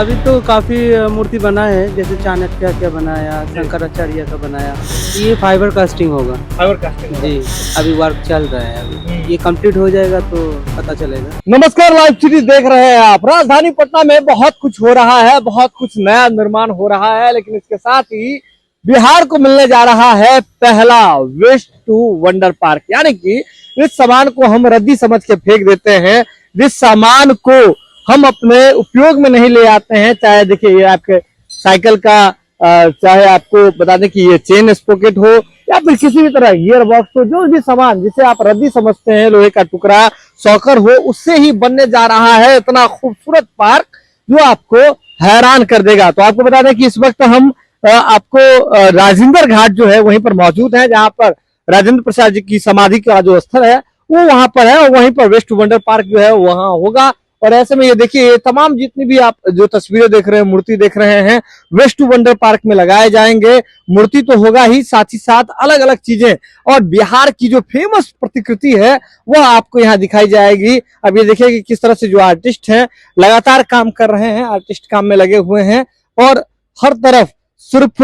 अभी तो काफी मूर्ति बना है, जैसे चाणक्य का बनाया, शंकराचार्य का बनाया। ये फाइबर कास्टिंग होगा। फाइबर कास्टिंग जी, अभी वर्क चल रहा है। अभी ये कंप्लीट हो जाएगा तो पता चलेगा। नमस्कार, लाइव सीरीज देख रहे हैं आप। राजधानी पटना में बहुत कुछ हो रहा है, बहुत कुछ नया निर्माण हो रहा है, लेकिन इसके साथ ही बिहार को मिलने जा रहा है पहला वेस्ट टू वंडर पार्क। यानी कि जिस सामान को हम रद्दी समझ के फेंक देते हैं, जिस सामान को हम अपने उपयोग में नहीं ले आते हैं, चाहे देखिए ये आपके साइकिल का चाहे आपको बता दें कि ये चेन स्पॉकेट हो या फिर किसी भी तरह गियर बॉक्स हो, जो भी सामान जिसे आप रद्दी समझते हैं, लोहे का टुकड़ा, सॉकर हो, उससे ही बनने जा रहा है इतना खूबसूरत पार्क जो आपको हैरान कर देगा। तो आपको बता दें कि इस वक्त हम आपको राजेंद्र घाट जो है वहीं पर मौजूद है, जहां पर राजेंद्र प्रसाद जी की समाधि का जो स्थल है वो वहां पर है, और वहीं पर वेस्ट वंडर पार्क जो है वहां होगा। और ऐसे में ये देखिए तमाम जितनी भी आप जो तस्वीरें देख रहे हैं, मूर्ति देख रहे हैं, वेस्ट वंडर पार्क में लगाए जाएंगे। मूर्ति तो होगा ही, साथ ही साथ अलग अलग चीजें और बिहार की जो फेमस प्रतिकृति है वह आपको यहाँ दिखाई जाएगी। अब ये देखिए कि किस तरह से जो आर्टिस्ट हैं लगातार काम कर रहे हैं, आर्टिस्ट काम में लगे हुए हैं, और हर तरफ सिर्फ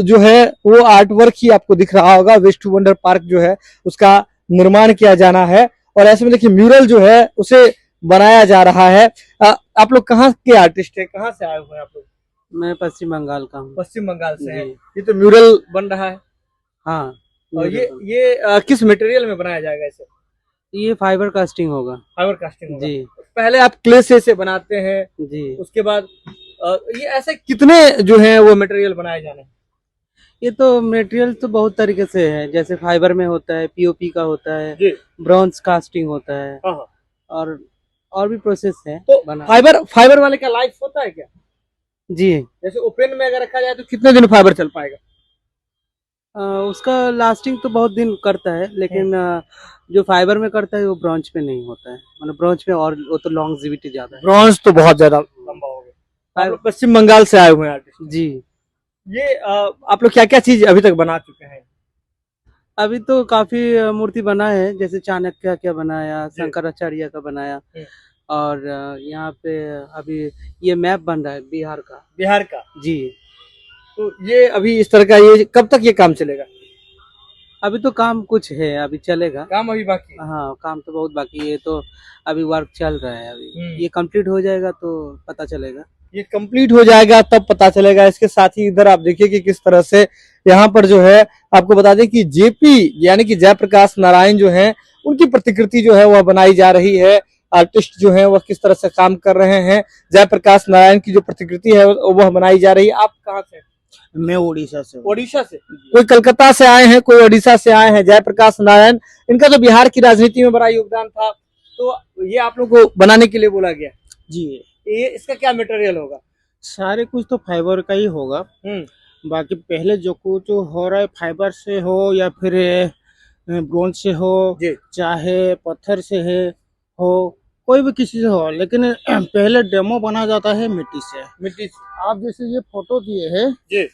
जो है वो आर्ट वर्क ही आपको दिख रहा होगा। वेस्ट वंडर पार्क जो है उसका निर्माण किया जाना है, और ऐसे में देखिए म्यूरल जो है उसे बनाया जा रहा है। आप लोग कहाँ के आर्टिस्ट हैं, कहाँ से आए हुए हैं आप लोग? मैं पश्चिम बंगाल का हूँ। पश्चिम बंगाल से हैं। ये तो म्यूरल बन रहा है। हाँ, और ये किस मटेरियल में बनाया जाएगा इसे? ये फाइबर कास्टिंग होगा। फाइबर कास्टिंग होगा। जी, पहले आप क्ले से इसे बनाते हैं, जी। उसके बाद ये ऐसे कितने जो है वो मटेरियल बनाए जाने हैं? ये तो मटेरियल तो बहुत तरीके से है, जैसे फाइबर में होता है, पीओपी का होता है, जी। ब्रॉन्ज कास्टिंग होता है, हाँ। और भी प्रोसेस है। तो फाइबर वाले का लाइफ होता है क्या? जी, जैसे ओपन में अगर रखा जाए तो कितने दिन फाइबर चल पाएगा? उसका लास्टिंग तो बहुत दिन करता है, लेकिन जो फाइबर में करता है वो ब्रॉन्ज पे नहीं होता है। मतलब ब्रॉन्ज पे और वो तो लॉन्गेविटी ज्यादा है। ब्रॉन्ज तो बहुत ज्यादा लंबा हो गया। आप लोग पश्चिम बंगाल से आए हुए हैं आर्टिस्ट? जी। ये आप लोग क्या क्या चीज अभी तक बना चुके हैं? अभी तो काफी मूर्ति बना है, जैसे चाणक्य का बनाया, शंकराचार्य का बनाया, और यहाँ पे अभी ये मैप बन रहा है बिहार का। जी। तो ये अभी इस तरह का, ये कब तक ये काम चलेगा? अभी तो काम कुछ है, अभी चलेगा। काम अभी बाकी है? हाँ, काम तो बहुत बाकी है, तो अभी वर्क चल रहा है। अभी ये कंप्लीट हो जाएगा तो पता चलेगा। ये कंप्लीट हो जाएगा तब पता चलेगा। इसके साथ ही इधर आप देखिए कि किस तरह से यहाँ पर जो है आपको बता दें कि जेपी यानी कि जयप्रकाश नारायण जो है उनकी प्रतिकृति जो है वह बनाई जा रही है। आर्टिस्ट जो है वह किस तरह से काम कर रहे हैं, जयप्रकाश नारायण की जो प्रतिकृति है वह बनाई जा रही है। आप कहाँ से? मैं उड़ीसा से। ओडिशा से? कोई कलकत्ता से आए हैं, कोई ओडिशा से आए हैं। जयप्रकाश नारायण, इनका तो बिहार की राजनीति में बड़ा योगदान था, तो ये आप लोग को बनाने के लिए बोला गया? जी। ये इसका क्या मटेरियल होगा? सारे कुछ तो फाइबर का ही होगा। बाकी पहले जो कुछ हो रहा है फाइबर से हो या फिर ब्रोंज से हो, चाहे पत्थर से हो, कोई भी किसी से हो, लेकिन पहले डेमो बना जाता है मिट्टी से। आप जैसे ये फोटो दिए हैं,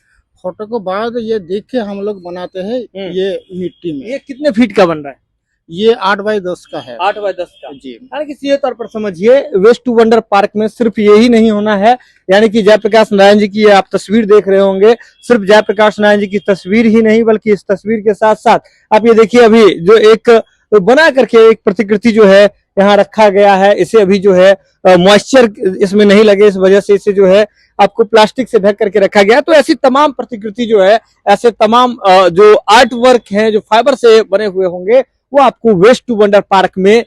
फोटो के बाद ये देख के हम लोग बनाते हैं ये मिट्टी में। ये कितने फीट का बन रहा है? ये 8x10 का है। 8x10 का? जी। यानी कि सीधे तौर पर समझिए वेस्ट टू वंडर पार्क में सिर्फ यही नहीं होना है। यानी कि जयप्रकाश नारायण जी की आप तस्वीर देख रहे होंगे, सिर्फ जयप्रकाश नारायण जी की तस्वीर ही नहीं, बल्कि इस तस्वीर के साथ साथ आप ये देखिए अभी जो एक बना करके एक प्रतिकृति जो है यहाँ रखा गया है, इसे अभी जो है मॉइस्चर इसमें नहीं लगे, इस वजह से इसे जो है आपको प्लास्टिक से ढक करके रखा गया है। तो ऐसी तमाम प्रतिकृति जो है, ऐसे तमाम जो आर्ट वर्क है जो फाइबर से बने हुए होंगे, वो आपको वेस्ट टू वंडर पार्क में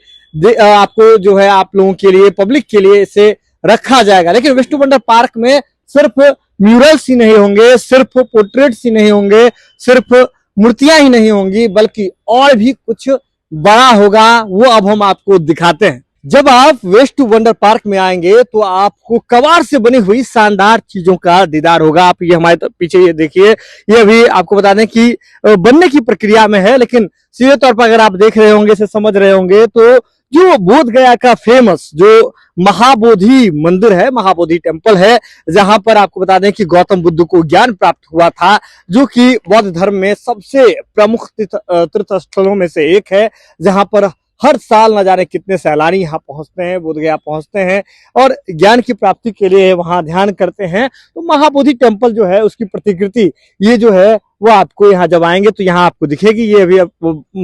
आपको जो है आप लोगों के लिए, पब्लिक के लिए इसे रखा जाएगा। लेकिन वेस्ट टू वंडर पार्क में सिर्फ म्यूरल्स ही नहीं होंगे, सिर्फ पोर्ट्रेट्स ही नहीं होंगे, सिर्फ मूर्तियां ही नहीं होंगी, बल्कि और भी कुछ बड़ा होगा, वो अब हम आपको दिखाते हैं। जब आप वेस्ट टू वंडर पार्क में आएंगे तो आपको कबाड़ से बनी हुई शानदार चीजों का दीदार होगा। आप ये हमारे पीछे ये देखिए, ये अभी आपको बता दें कि बनने की प्रक्रिया में है, लेकिन सीधे तौर पर अगर आप देख रहे होंगे, इसे समझ रहे होंगे, तो जो बोध गया का फेमस जो महाबोधि मंदिर है, महाबोधि टेम्पल है, जहां पर आपको बता दें कि गौतम बुद्ध को ज्ञान प्राप्त हुआ था, जो कि बौद्ध धर्म में सबसे प्रमुख तीर्थ स्थलों में से एक है, जहां पर हर साल न जाने कितने सैलानी यहाँ पहुंचते हैं, बोधगया पहुंचते हैं और ज्ञान की प्राप्ति के लिए वहां ध्यान करते हैं। तो महाबोधि टेम्पल जो है उसकी प्रतिकृति ये जो है वो आपको यहाँ जब आएंगे तो यहाँ आपको दिखेगी। ये अभी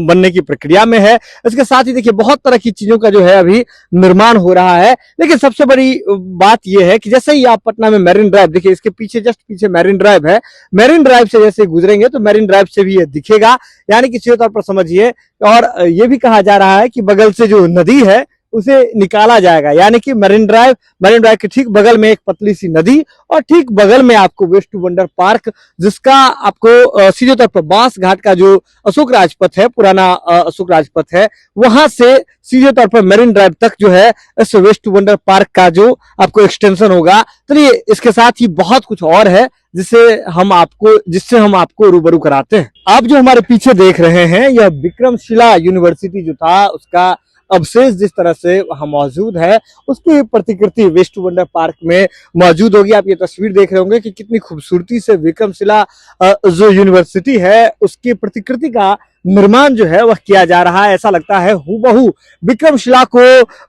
बनने की प्रक्रिया में है। इसके साथ ही देखिए बहुत तरह की चीजों का जो है अभी निर्माण हो रहा है। लेकिन सबसे बड़ी बात ये है कि जैसे ही आप पटना में मैरिन ड्राइव, देखिए इसके पीछे जस्ट पीछे मैरिन ड्राइव है, मैरिन ड्राइव से जैसे गुजरेंगे तो मैरिन ड्राइव से भी ये दिखेगा, यानी कि सीधे तौर पर समझिए। और ये भी कहा जा रहा है कि बगल से जो नदी है उसे निकाला जाएगा, यानी कि मैरिन ड्राइव के ठीक बगल में एक पतली सी नदी और ठीक बगल में आपको वेस्ट टू वंडर पार्क, जिसका आपको सीधे तौर पर बांस घाट का जो अशोक राजपथ है, पुराना अशोक राजपथ है, वहां से सीधे तौर पर मैरिन ड्राइव तक जो है इस वेस्ट टू वंडर पार्क का जो आपको एक्सटेंशन होगा। चलिए इसके साथ ही बहुत कुछ और है जिससे हम आपको रूबरू कराते हैं। आप जो हमारे पीछे देख रहे हैं यह विक्रमशिला यूनिवर्सिटी जो था उसका अवशेष जिस तरह से वहां मौजूद है उसकी प्रतिकृति वेस्ट टू वंडर पार्क में मौजूद होगी। आप ये तस्वीर देख रहे होंगे कि कितनी खूबसूरती से विक्रमशिला जो यूनिवर्सिटी है उसकी प्रतिकृति का निर्माण जो है वह किया जा रहा है। ऐसा लगता है हूबहू विक्रमशिला को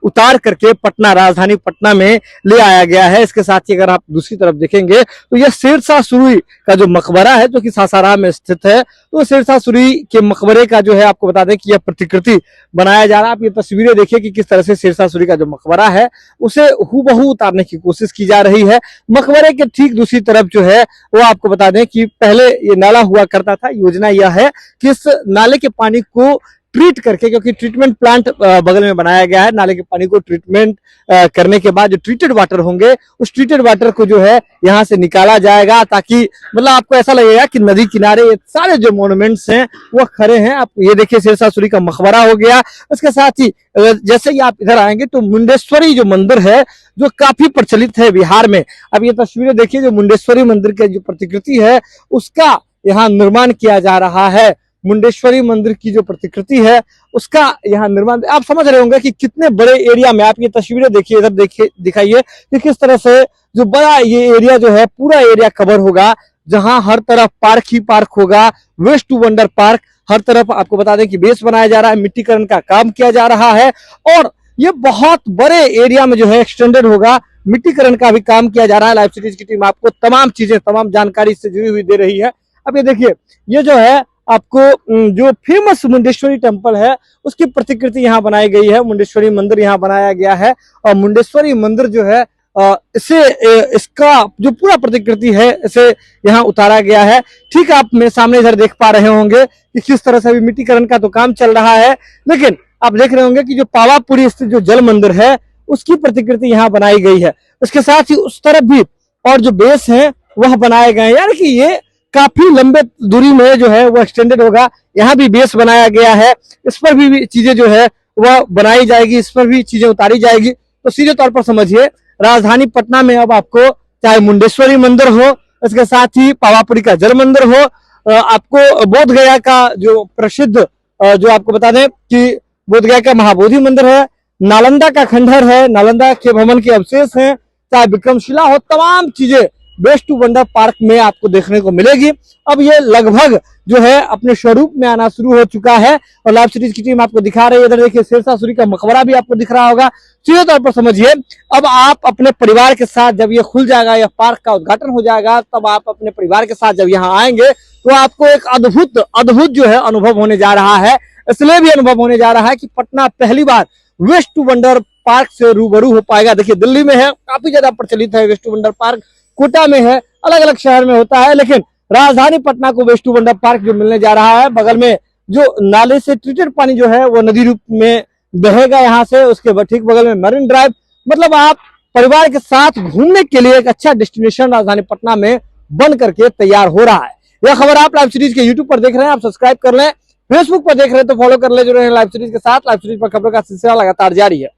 उतार करके पटना, राजधानी पटना में ले आया गया है। इसके साथ ही अगर आप दूसरी तरफ देखेंगे तो यह शेरशाह सूरी का जो मकबरा है जो कि सासाराम में स्थित है, तो शेरशाह सूरी के मकबरे का जो है आपको बता दें कि यह प्रतिकृति बनाया जा रहा है। आप ये तस्वीरें देखिए कि किस तरह से शेरशाह सूरी का जो मकबरा है उसे हूबहू उतारने की कोशिश की जा रही है। मकबरे के ठीक दूसरी तरफ जो है वो आपको बता दें कि पहले ये नाला हुआ करता था। योजना यह है कि इस नाले के पानी को ट्रीट करके, क्योंकि ट्रीटमेंट प्लांट बगल में बनाया गया है, नाले के पानी को ट्रीटमेंट करने के बाद जो ट्रीटेड वाटर होंगे उस ट्रीटेड वाटर को जो है यहाँ से निकाला जाएगा, ताकि मतलब आपको ऐसा लगेगा कि नदी किनारे ये सारे जो मॉन्यूमेंट्स हैं वो खड़े हैं। आप ये देखिए शेरशाह सूरी का मकबरा हो गया। इसके साथ ही जैसे ही आप इधर आएंगे तो मुंडेश्वरी जो मंदिर है जो काफी प्रचलित है बिहार में। अब ये तस्वीरें देखिए, जो मुंडेश्वरी मंदिर की जो प्रतिकृति है उसका यहाँ निर्माण किया जा रहा है। मुंडेश्वरी मंदिर की जो प्रतिकृति है उसका यहाँ निर्माण, आप समझ रहे होंगे कि कितने बड़े एरिया में। आप ये तस्वीरें देखिए, इधर देखिए, दिखाइए कि किस तरह से जो बड़ा ये एरिया जो है पूरा एरिया कवर होगा, जहां हर तरफ पार्क ही पार्क होगा। वेस्ट टू वंडर पार्क हर तरफ आपको बता दें कि बेस बनाया जा रहा है, मिट्टीकरण का काम किया जा रहा है और ये बहुत बड़े एरिया में जो है एक्सटेंडेड होगा। मिट्टीकरण का भी काम किया जा रहा है। लाइव सिटीज की टीम आपको तमाम चीजें, तमाम जानकारी इससे जुड़ी हुई दे रही है। अब ये देखिए, ये जो है आपको जो फेमस मुंडेश्वरी टेम्पल है उसकी प्रतिकृति यहाँ बनाई गई है। मुंडेश्वरी मंदिर यहाँ बनाया गया है और मुंडेश्वरी मंदिर जो है इसका जो पूरा प्रतिकृति है इसे यहाँ उतारा गया है। ठीक आप मेरे सामने इधर देख पा रहे होंगे कि किस तरह से अभी मिट्टीकरण का तो काम चल रहा है, लेकिन आप देख रहे होंगे कि जो पावापुरी स्थित जो जल मंदिर है उसकी प्रतिकृति यहाँ बनाई गई है। उसके साथ ही उस तरफ भी और जो बेस है वह बनाए गए हैं, यानी कि ये काफी लंबे दूरी में जो है वो एक्सटेंडेड होगा। यहाँ भी बेस बनाया गया है, इस पर भी चीजें जो है वह बनाई जाएगी, इस पर भी चीजें उतारी जाएगी। तो सीधे तौर पर समझिए राजधानी पटना में अब आपको चाहे मुंडेश्वरी मंदिर हो, इसके साथ ही पावापुरी का जल मंदिर हो, आपको बोधगया का जो प्रसिद्ध जो आपको बता दें कि बोधगया का महाबोधि मंदिर है, नालंदा का खंडहर है, नालंदा के भवन के अवशेष हैं, चाहे विक्रमशिला हो, तमाम चीजें वेस्ट टू वंडर पार्क में आपको देखने को मिलेगी। अब ये लगभग जो है अपने स्वरूप में आना शुरू हो चुका है और लाइव सिटीज की टीम आपको दिखा रही है। इधर देखिए शेरशाह सूरी का मकबरा भी आपको दिख रहा होगा। सीधे तौर पर समझिए अब आप अपने परिवार के साथ जब ये खुल जाएगा, यह पार्क का उद्घाटन हो जाएगा, तब आप अपने परिवार के साथ जब यहाँ आएंगे तो आपको एक अद्भुत जो है अनुभव होने जा रहा है। इसलिए भी अनुभव होने जा रहा है कि पटना पहली बार वेस्ट टू वंडर पार्क से रूबरू हो पाएगा। देखिए दिल्ली में है, काफी ज्यादा प्रचलित है waste to wonder park, Kota में है, अलग अलग शहर में होता है, लेकिन राजधानी पटना को वेस्ट टू वंडर पार्क जो मिलने जा रहा है, बगल में जो नाले से ट्रीटेड पानी जो है वो नदी रूप में बहेगा यहाँ से, उसके ठीक बगल में मरीन ड्राइव, मतलब आप परिवार के साथ घूमने के लिए एक अच्छा डेस्टिनेशन राजधानी पटना में बन करके तैयार हो रहा है। यह खबर आप लाइव सीरीज के यूट्यूब पर देख रहे हैं, आप सब्सक्राइब कर लें, फेसबुक पर देख रहे हैं तो फॉलो कर ले, जो रहे लाइव सीरीज के साथ। लाइव सीरीज पर खबरों का सिलसिला लगातार जारी है।